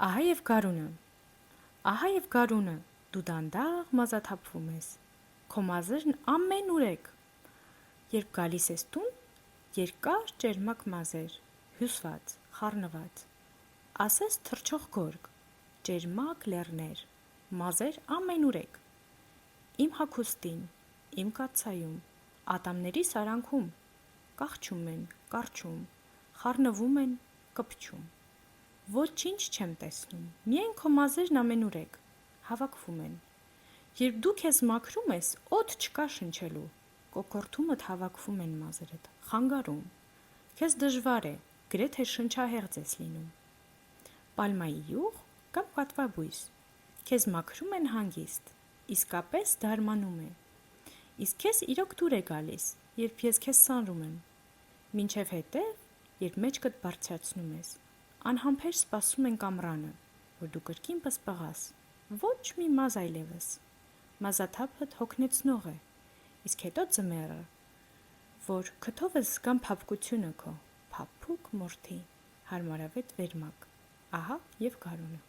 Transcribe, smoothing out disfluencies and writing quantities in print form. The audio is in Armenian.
Ահա եւ գարունը։ Ահա եւ գարունը, դու դանդաղ մազաթափվում ես։ Քո մազերն ամենուրեք։ Երբ գալիս ես տուն, երկար ճերմակ մազեր, հյուսված, խառնված, ասես թռչող գորգ, ճերմակ լեռներ, մազեր ամենուրեք։ Իմ հագուստին, իմ կաթսայում, ատամների սարանքում, կախչում են, կարճում, խառնվում են, կպչում։ Ոչինչ չեմ տեսնում, միայն քո մազերն ամենուրեք, հավաքվում են։ Երբ դու քեզ մաքրում ես, օդ չկա շնչելու, կոկորդումդ հավաքվում են մազերդ, խանգարում։ Քեզ դժվար է, գրեթե շնչահեղձ ես լինում։ Պալմայի յուղ կամ պատվաբույս, քեզ մաքրում են հանգիստ, իսկապես դարմանում է։ Իսկ քեզ իրոք դուր է գալիս, երբ ես քեզ սանրում եմ։ Մինչև հետև, երբ մեջքդ բարձրացնում ես, անհամբեր սպասում ենք ամռանը, որ դու կրկին պսպղաս, ոչ մի մազ այլևս։ Մազաթափդ հոգնեցնող է, իսկ հետո ձմեռը, որ քթովս զգամ փափկությունը քո, փափուկ մորթի, հարմարավետ վերմակ, ահա եւ գարունը։